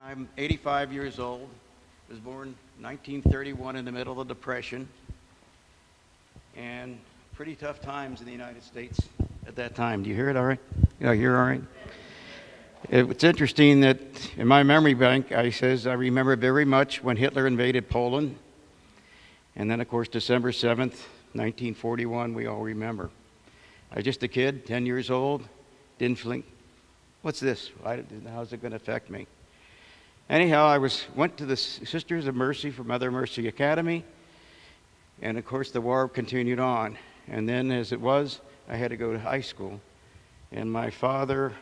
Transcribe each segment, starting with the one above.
I'm 85 years old. Was born 1931 in the middle of the Depression, and pretty tough times in the United States at that time. Do you hear it all right? Yeah, you hear all right? It's interesting that in my memory bank, I remember very much when Hitler invaded Poland, and then, of course, December 7th, 1941, we all remember. I was just a kid, 10 years old, didn't think, what's this? How's it going to affect me? Anyhow, I went to the Sisters of Mercy from Mother Mercy Academy, and of course the war continued on. And then, as it was, I had to go to high school, and my father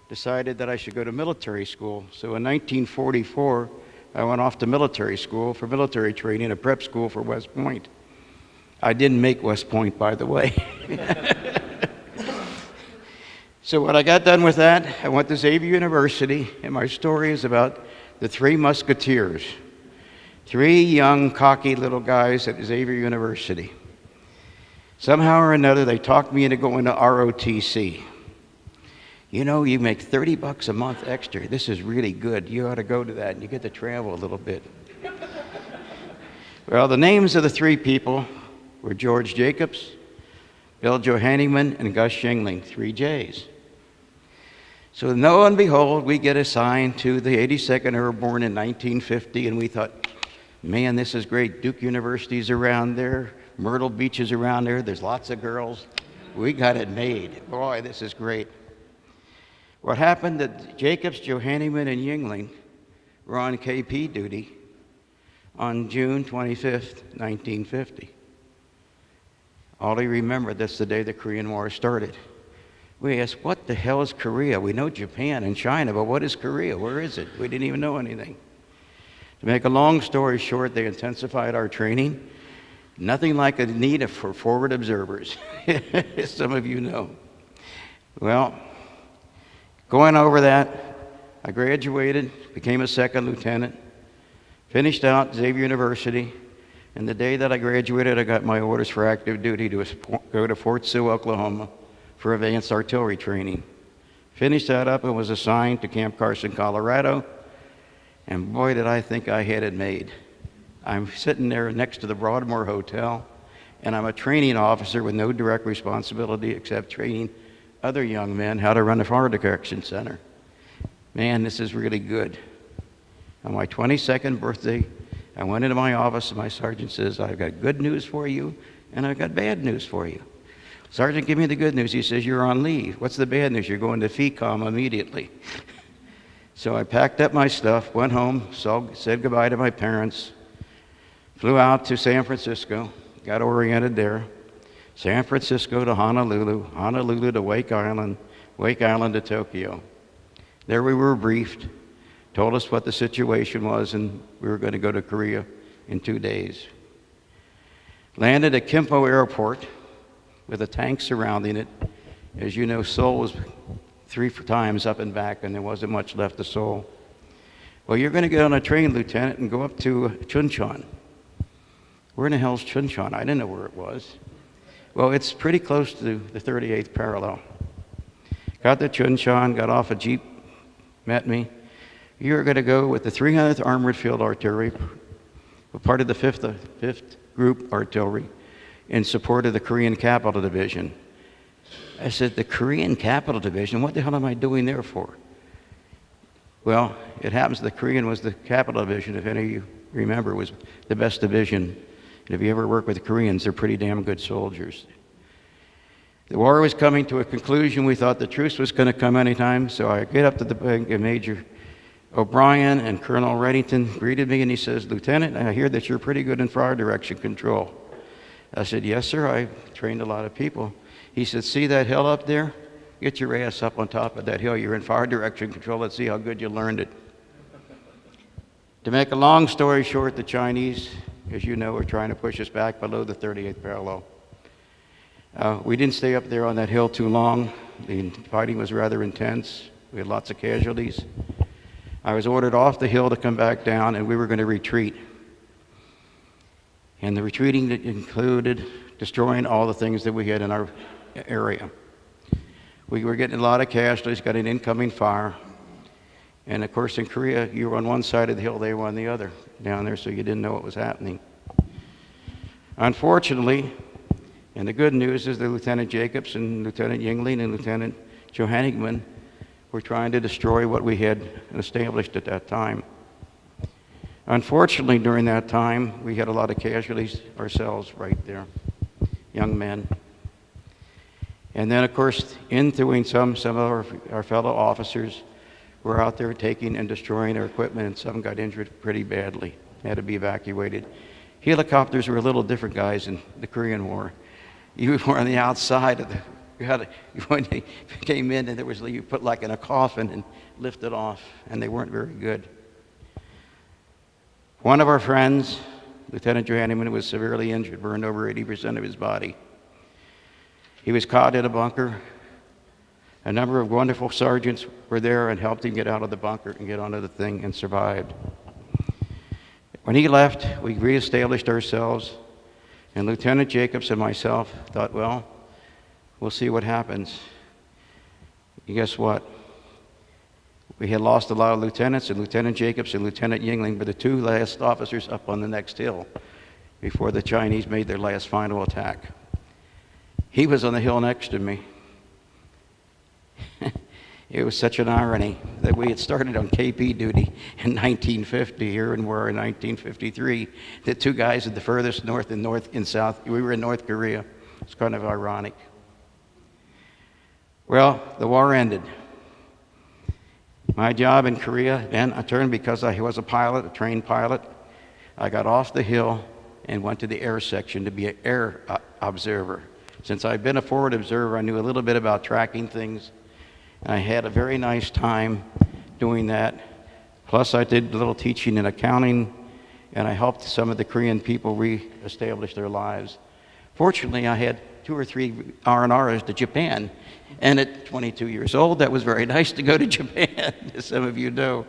decided that I should go to military school. So in 1944, I went off to military school for military training, a prep school for West Point. I didn't make West Point, by the way. So when I got done with that, I went to Xavier University, and my story is about the Three Musketeers, three young, cocky little guys at Xavier University. Somehow or another, they talked me into going to ROTC. You know, you make $30 a month extra. This is really good. You ought to go to that, and you get to travel a little bit. Well, the names of the three people were George Jacobs, Bill Johanningman, and Gus Juengling, three J's. So lo and behold, we get assigned to the 82nd Airborne in 1950, and we thought, man, this is great. Duke University's around there. Myrtle Beach is around there. There's lots of girls. We got it made. Boy, this is great. What happened that Jacobs, Johanningman, and Juengling were on KP duty on June 25th, 1950. All I remember, that's the day the Korean War started. We asked, what the hell is Korea? We know Japan and China, but what is Korea? Where is it? We didn't even know anything. To make a long story short, they intensified our training. Nothing like a need for forward observers, as some of you know. Well, going over that, I graduated, became a second lieutenant, finished out Xavier University, and the day that I graduated, I got my orders for active duty to go to Fort Sill, Oklahoma, for advanced artillery training. Finished that up and was assigned to Camp Carson, Colorado, and boy, did I think I had it made. I'm sitting there next to the Broadmoor Hotel, and I'm a training officer with no direct responsibility except training other young men how to run a fire detection center. Man, this is really good. On my 22nd birthday, I went into my office, and my sergeant says, I've got good news for you, and I've got bad news for you. Sergeant, give me the good news. He says, you're on leave. What's the bad news? You're going to FECOM immediately. So I packed up my stuff, went home, said goodbye to my parents, flew out to San Francisco, got oriented there, San Francisco to Honolulu, Honolulu to Wake Island, Wake Island to Tokyo. There we were briefed, told us what the situation was, and we were going to go to Korea in 2 days. Landed at Kimpo Airport with a tank surrounding it. As you know, Seoul was 3 times up and back, and there wasn't much left of Seoul. Well, you're going to get on a train, Lieutenant, and go up to Chuncheon. Where in the hell's Chuncheon? I didn't know where it was. Well, it's pretty close to the 38th parallel. Got to Chuncheon, got off a Jeep, met me. You're going to go with the 300th Armored Field Artillery, part of the 5th Group Artillery, in support of the Korean Capital Division. I said, the Korean Capital Division? What the hell am I doing there for? Well, it happens the Korean was the Capital Division, if any of you remember, was the best division. And if you ever work with the Koreans, they're pretty damn good soldiers. The war was coming to a conclusion. We thought the truce was going to come anytime, so I get up to the bank, and Major O'Brien and Colonel Reddington greeted me, and he says, Lieutenant, I hear that you're pretty good in fire direction control. I said, yes, sir, I trained a lot of people. He said, see that hill up there? Get your ass up on top of that hill. You're in fire direction control. Let's see how good you learned it. To make a long story short, the Chinese, as you know, are trying to push us back below the 38th parallel. We didn't stay up there on that hill too long. The fighting was rather intense. We had lots of casualties. I was ordered off the hill to come back down, and we were going to retreat. And the retreating included destroying all the things that we had in our area. We were getting a lot of casualties, got an incoming fire. And of course, in Korea, you were on one side of the hill, they were on the other down there, so you didn't know what was happening. Unfortunately, and the good news is that Lieutenant Jacobs and Lieutenant Juengling and Lieutenant Johanigman were trying to destroy what we had established at that time. Unfortunately, during that time, we had a lot of casualties ourselves right there, young men. And then, of course, in doing some of our fellow officers were out there taking and destroying their equipment, and some got injured pretty badly, had to be evacuated. Helicopters were a little different, guys, in the Korean War. You were on the outside of when they came in, and you put like in a coffin and lift it off, and they weren't very good. One of our friends, Lieutenant Johanneman, was severely injured, burned over 80% of his body. He was caught in a bunker. A number of wonderful sergeants were there and helped him get out of the bunker and get onto the thing and survived. When he left, we reestablished ourselves, and Lieutenant Jacobs and myself thought, well, we'll see what happens. And guess what? We had lost a lot of lieutenants, and Lieutenant Jacobs and Lieutenant Juengling were the two last officers up on the next hill before the Chinese made their last final attack. He was on the hill next to me. It was such an irony that we had started on KP duty in 1950 here, and we're in 1953. The two guys at the furthest north and south, we were in North Korea. It's kind of ironic. Well, the war ended. My job in Korea, then I turned because I was a pilot, a trained pilot. I got off the hill and went to the air section to be an air observer. Since I'd been a forward observer, I knew a little bit about tracking things. I had a very nice time doing that. Plus, I did a little teaching in accounting, and I helped some of the Korean people re-establish their lives. Fortunately, I had 2 or 3 R&Rs to Japan, and at 22 years old, that was very nice to go to Japan, as some of you know.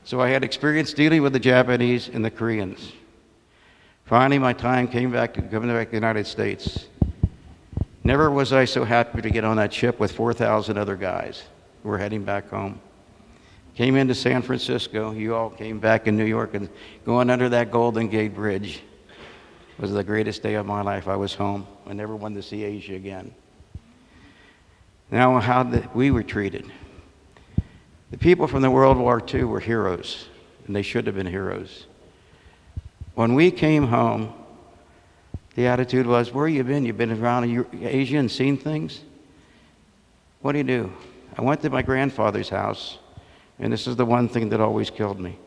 So I had experience dealing with the Japanese and the Koreans. Finally, my time came back to the United States. Never was I so happy to get on that ship with 4,000 other guys who were heading back home. Came into San Francisco. You all came back in New York, and going under that Golden Gate Bridge was the greatest day of my life. I was home. I never wanted to see Asia again. Now, how we were treated. The people from the World War II were heroes, and they should have been heroes. When we came home, the attitude was, where you been? You've been around Asia and seen things? What do? I went to my grandfather's house, and this is the one thing that always killed me.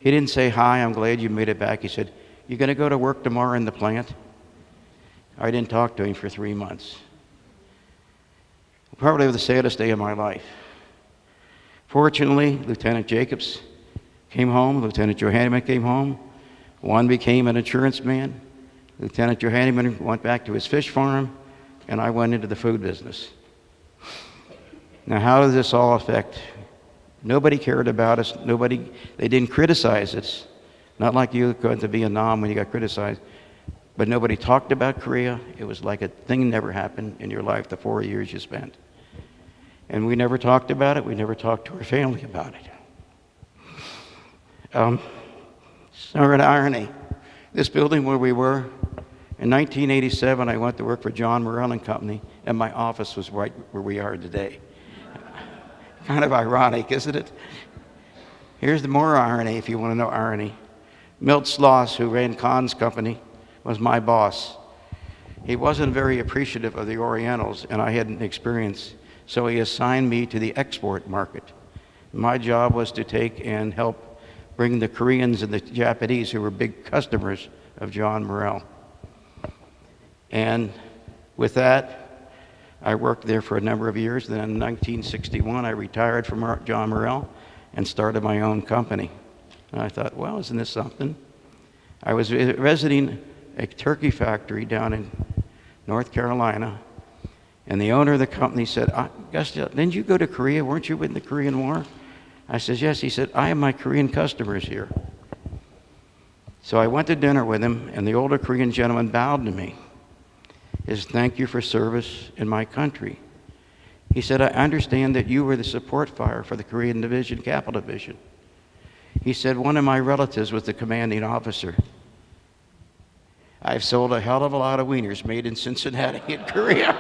He didn't say, hi, I'm glad you made it back. He said, you going to go to work tomorrow in the plant? I didn't talk to him for 3 months. Probably the saddest day of my life. Fortunately, Lieutenant Jacobs came home, Lieutenant Johanneman came home. One became an insurance man. Lieutenant Johanneman went back to his fish farm, and I went into the food business. Now, how does this all affect? Nobody cared about us. They didn't criticize us. Not like you going to Vietnam when you got criticized. But nobody talked about Korea. It was like a thing never happened in your life, the 4 years you spent. And we never talked about it. We never talked to our family about it. So an irony. This building where we were, in 1987, I went to work for John Morrell and Company, and my office was right where we are today. Kind of ironic, isn't it? Here's the more irony, if you want to know irony. Milt Sloss, who ran Kahn's company, was my boss. He wasn't very appreciative of the Orientals, and I hadn't experience, so he assigned me to the export market. My job was to take and help bring the Koreans and the Japanese, who were big customers of John Morrell. And with that, I worked there for a number of years. Then in 1961, I retired from John Morrell and started my own company. And I thought, well, isn't this something? I was visiting a turkey factory down in North Carolina, and the owner of the company said, Gus, didn't you go to Korea? Weren't you in the Korean War? I said, yes. He said, I have my Korean customers here. So I went to dinner with him, and the older Korean gentleman bowed to me. He said, thank you for service in my country. He said, I understand that you were the support fire for the Korean Division, Capital Division. He said, one of my relatives was the commanding officer. I've sold a hell of a lot of wieners made in Cincinnati in Korea.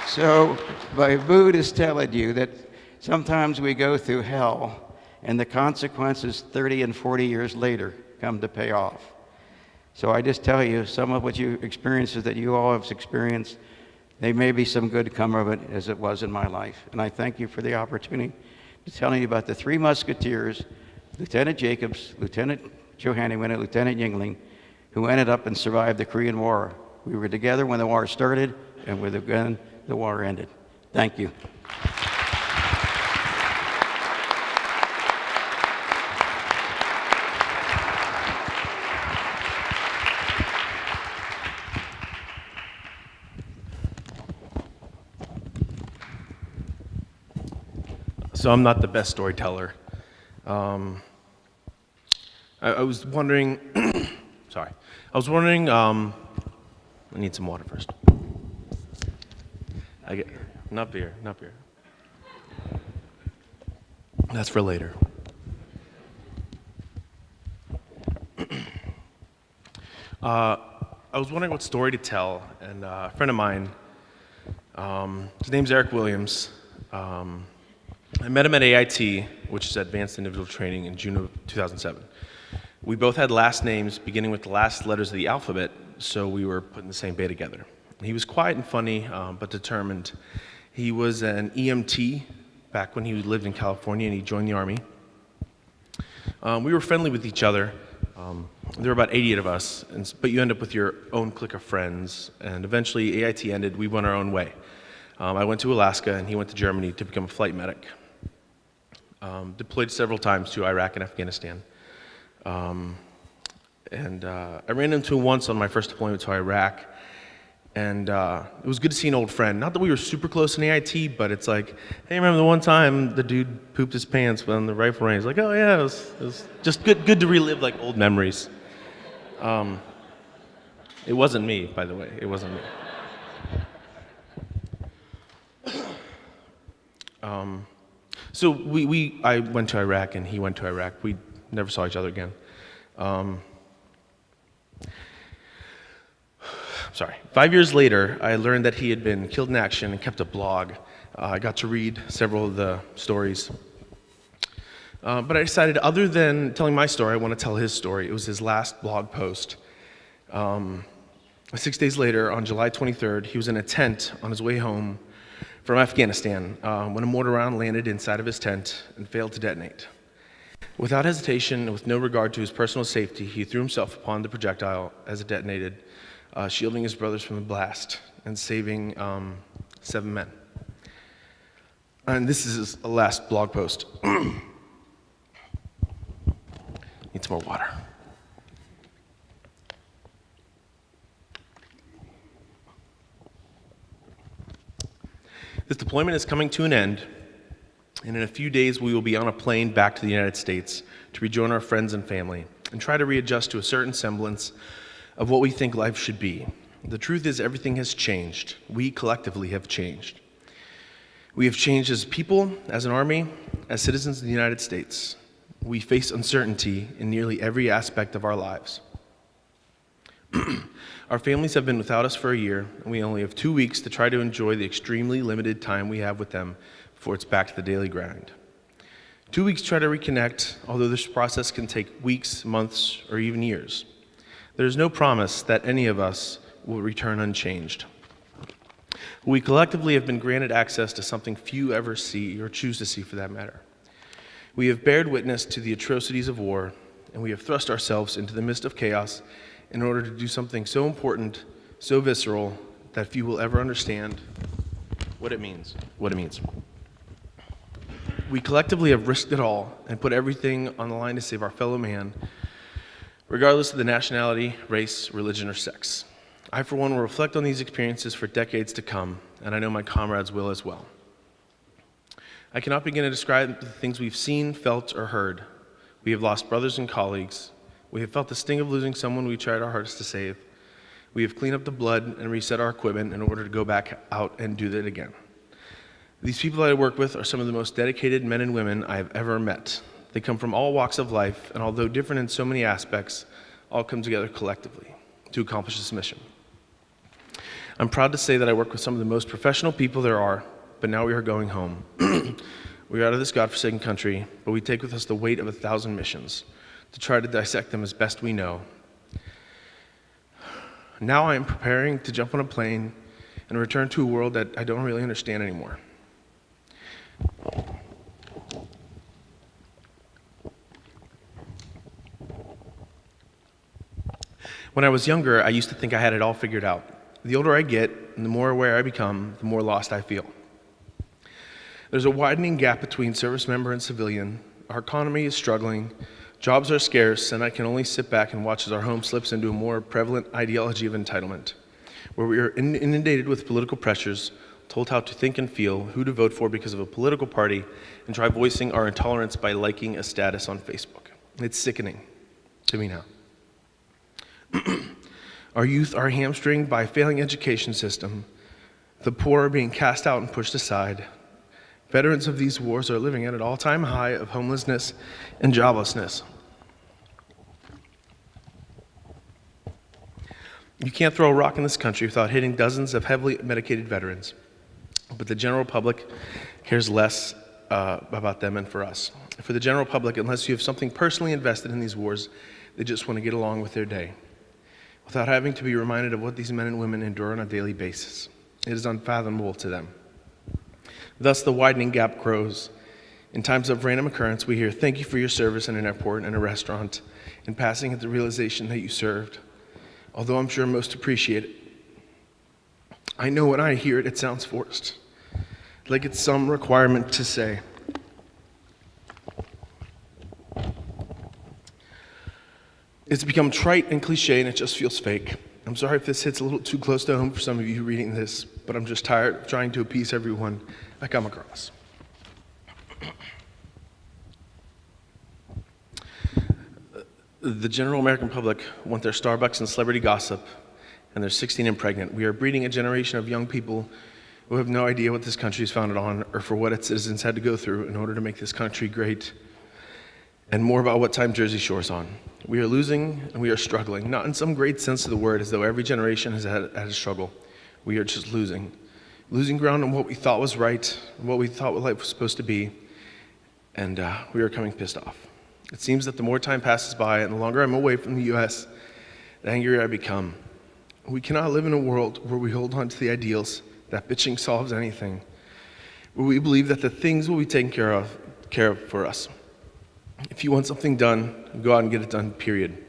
So my mood is telling you that sometimes we go through hell and the consequences 30 and 40 years later come to pay off. So I just tell you, some of what you experiences that you all have experienced, there may be some good come of it as it was in my life. And I thank you for the opportunity to tell you about the three musketeers, Lieutenant Jacobs, Lieutenant Johanneman, and Lieutenant Juengling, who ended up and survived the Korean War. We were together when the war started, and with again, the war ended. Thank you. So I'm not the best storyteller. I was wondering, sorry. I was wondering, I need some water first. Not beer. That's for later. I was wondering what story to tell, and a friend of mine, his name's Eric Williams. I met him at AIT, which is Advanced Individual Training, in June of 2007. We both had last names beginning with the last letters of the alphabet, so we were put in the same bay together. He was quiet and funny, but determined. He was an EMT back when he lived in California, and he joined the Army. We were friendly with each other. There were about 88 of us, but you end up with your own clique of friends, and eventually AIT ended, we went our own way. I went to Alaska, and he went to Germany to become a flight medic. Deployed several times to Iraq and Afghanistan. I ran into him once on my first deployment to Iraq, and it was good to see an old friend. Not that we were super close in AIT, but it's like, hey, remember the one time the dude pooped his pants on the rifle range? Like, oh yeah, it was just good to relive like old memories. It wasn't me, by the way. It wasn't me. So I went to Iraq and he went to Iraq. We never saw each other again. Sorry. 5 years later, I learned that he had been killed in action and kept a blog. I got to read several of the stories. But I decided, other than telling my story, I want to tell his story. It was his last blog post. 6 days later, on July 23rd, he was in a tent on his way home from Afghanistan when a mortar round landed inside of his tent and failed to detonate. Without hesitation and with no regard to his personal safety, he threw himself upon the projectile as it detonated, shielding his brothers from the blast and saving 7 men. And this is his last blog post. Need some more water. This deployment is coming to an end, and in a few days we will be on a plane back to the United States to rejoin our friends and family and try to readjust to a certain semblance of what we think life should be. The truth is, everything has changed. We collectively have changed. We have changed as people, as an army, as citizens of the United States. We face uncertainty in nearly every aspect of our lives. Our families have been without us for a year, and we only have 2 weeks to try to enjoy the extremely limited time we have with them before it's back to the daily grind. 2 weeks to try to reconnect, although this process can take weeks, months, or even years. There is no promise that any of us will return unchanged. We collectively have been granted access to something few ever see, or choose to see for that matter. We have bared witness to the atrocities of war, and we have thrust ourselves into the midst of chaos in order to do something so important, so visceral, that few will ever understand what it means. We collectively have risked it all and put everything on the line to save our fellow man, regardless of the nationality, race, religion, or sex. I, for one, will reflect on these experiences for decades to come, and I know my comrades will as well. I cannot begin to describe the things we've seen, felt, or heard. We have lost brothers and colleagues. We have felt the sting of losing someone we tried our hardest to save. We have cleaned up the blood and reset our equipment in order to go back out and do that again. These people that I work with are some of the most dedicated men and women I have ever met. They come from all walks of life, and although different in so many aspects, all come together collectively to accomplish this mission. I'm proud to say that I work with some of the most professional people there are, but now we are going home. We are out of this godforsaken country, but we take with us the weight of 1,000 missions to try to dissect them as best we know. Now I am preparing to jump on a plane and return to a world that I don't really understand anymore. When I was younger, I used to think I had it all figured out. The older I get, and the more aware I become, the more lost I feel. There's a widening gap between service member and civilian. Our economy is struggling, jobs are scarce, and I can only sit back and watch as our home slips into a more prevalent ideology of entitlement, where we are inundated with political pressures, told how to think and feel, who to vote for because of a political party, and try voicing our intolerance by liking a status on Facebook. It's sickening to me now. Our youth are hamstringed by a failing education system. The poor are being cast out and pushed aside. Veterans of these wars are living at an all-time high of homelessness and joblessness. You can't throw a rock in this country without hitting dozens of heavily medicated veterans, but the general public cares less about them and for us. For the general public, unless you have something personally invested in these wars, they just want to get along with their day, without having to be reminded of what these men and women endure on a daily basis. It is unfathomable to them. Thus, the widening gap grows. In times of random occurrence, we hear, "Thank you for your service in an airport and a restaurant," in passing at the realization that you served, although I'm sure most appreciate it. I know when I hear it, it sounds forced, like it's some requirement to say. It's become trite and cliche, and it just feels fake. I'm sorry if this hits a little too close to home for some of you reading this, but I'm just tired of trying to appease everyone I come across. The general American public want their Starbucks and celebrity gossip, and they're 16 and pregnant. We are breeding a generation of young people who have no idea what this country is founded on or for what its citizens had to go through in order to make this country great, and more about what time Jersey Shore's on. We are losing and we are struggling, not in some great sense of the word, as though every generation has had a struggle. We are just losing ground on what we thought was right, what we thought life was supposed to be, and we are coming pissed off. It seems that the more time passes by and the longer I'm away from the U.S., the angrier I become. We cannot live in a world where we hold on to the ideals that bitching solves anything, where we believe that the things will be taken care of for us. If you want something done, go out and get it done, period.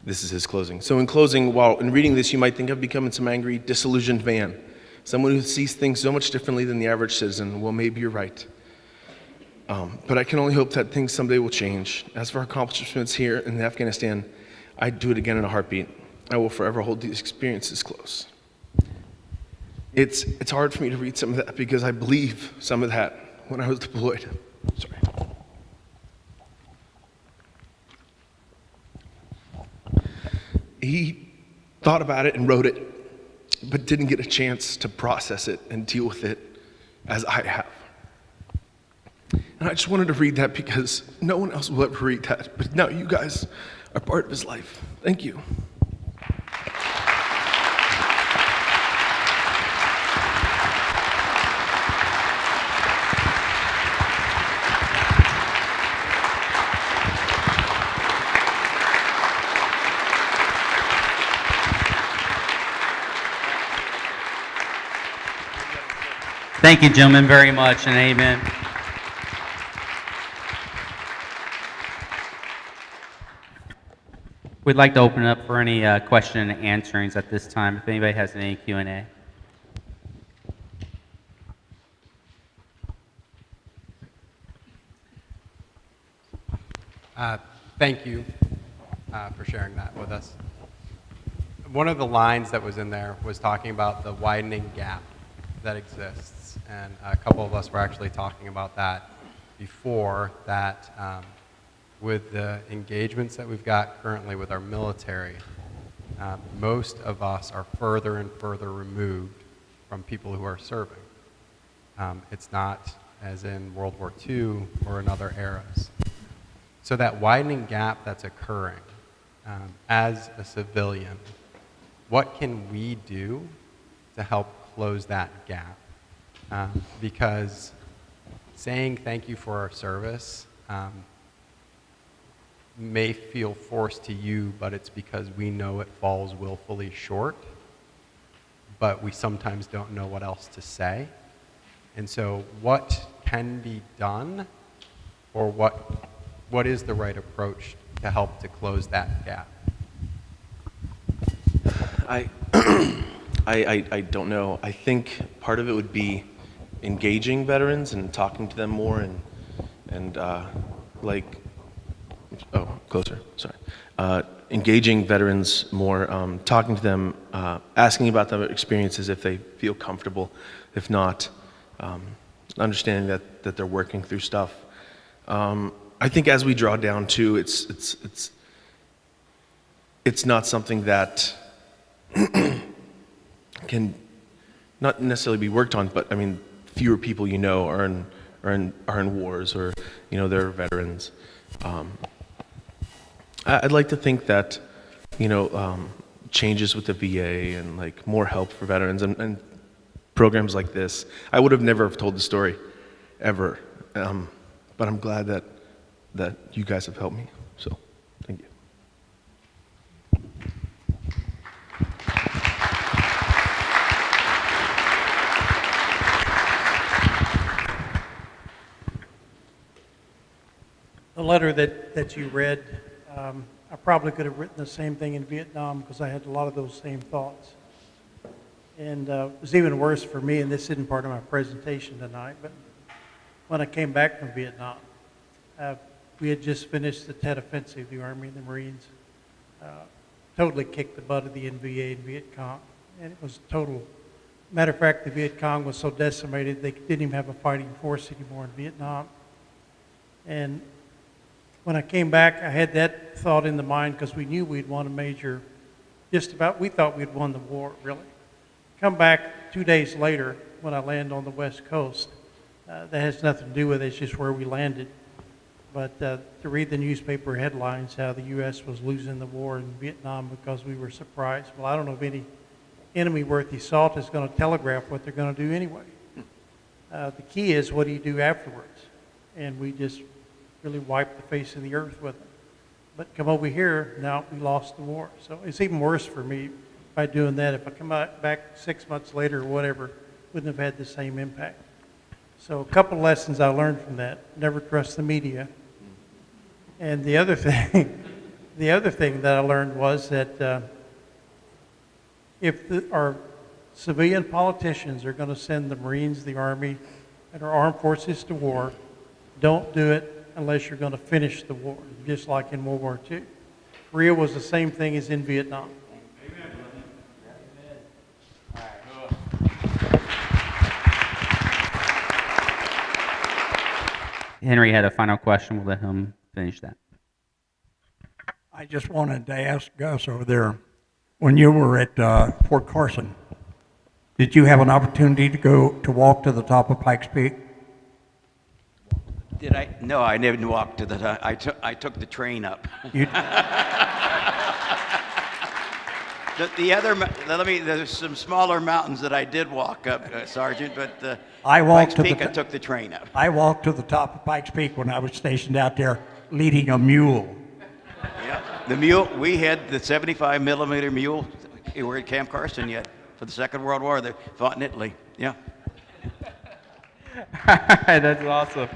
This is his closing. So in closing, while in reading this, you might think I've become some angry, disillusioned man, someone who sees things so much differently than the average citizen. Well, maybe you're right. But I can only hope that things someday will change. As for our accomplishments here in Afghanistan, I'd do it again in a heartbeat. I will forever hold these experiences close. It's hard for me to read some of that because I believe some of that when I was deployed. Sorry. He thought about it and wrote it, but didn't get a chance to process it and deal with it as I have. And I just wanted to read that because no one else will ever read that, but now you guys are part of his life. Thank you. Thank you, gentlemen, very much, and amen. We'd like to open it up for any question and answerings at this time, if anybody has any Q&A. Thank you for sharing that with us. One of the lines that was in there was talking about the widening gap that exists, and a couple of us were actually talking about that before, that with the engagements that we've got currently with our military, most of us are further and further removed from people who are serving. It's not as in World War II or in other eras. So that widening gap that's occurring, as a civilian, what can we do to help close that gap? Because saying thank you for our service may feel forced to you, but it's because we know it falls willfully short, but we sometimes don't know what else to say. And so what can be done, or what is the right approach to help to close that gap? I don't know. I think part of it would be engaging veterans and talking to them more and closer, sorry. Engaging veterans more, talking to them, asking about their experiences if they feel comfortable. If not, understanding that they're working through stuff. I think as we draw down too, it's not something that can not necessarily be worked on, but I mean, fewer people are in wars, or they're veterans. I'd like to think that changes with the VA and like more help for veterans and programs like this. I would have never have told the story ever, but I'm glad that you guys have helped me. So, thank you. The letter that you read, I probably could have written the same thing in Vietnam because I had a lot of those same thoughts. And it was even worse for me, and this isn't part of my presentation tonight, but when I came back from Vietnam, we had just finished the Tet Offensive, the Army and the Marines. Totally kicked the butt of the NVA and Viet Cong, and it was total. Matter of fact, the Viet Cong was so decimated, they didn't even have a fighting force anymore in Vietnam. And when I came back, I had that thought in the mind because we knew we'd won a major, we thought we'd won the war, really. Come back 2 days later when I land on the West Coast. That has nothing to do with it, it's just where we landed. But to read the newspaper headlines how the U.S. was losing the war in Vietnam because we were surprised. Well, I don't know if any enemy worth his salt is going to telegraph what they're going to do anyway. The key is, what do you do afterwards? And we just really wiped the face of the earth with them. But come over here, now we lost the war. So it's even worse for me by doing that. If I come back 6 months later or whatever, wouldn't have had the same impact. So a couple lessons I learned from that. Never trust the media. And the other thing that I learned was that if our civilian politicians are going to send the Marines, the Army, and our armed forces to war, don't do it unless you're going to finish the war, just like in World War II. Korea was the same thing as in Vietnam. Henry had a final question. We'll let him finish that. I just wanted to ask Gus over there, when you were at Fort Carson, did you have an opportunity to walk to the top of Pikes Peak? Did I? No, I didn't walk to the top. I took the train up. You, There's some smaller mountains that I did walk up, Sergeant, but Pikes Peak, I took the train up. I walked to the top of Pikes Peak when I was stationed out there leading a mule. Yeah, the mule, we had the 75 millimeter mule. We were at Camp Carson yet for the Second World War. They fought in Italy. Yeah. All right, that's awesome.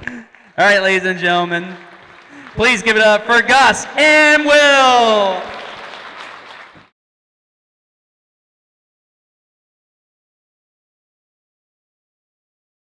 All right, ladies and gentlemen, please give it up for Gus and Will.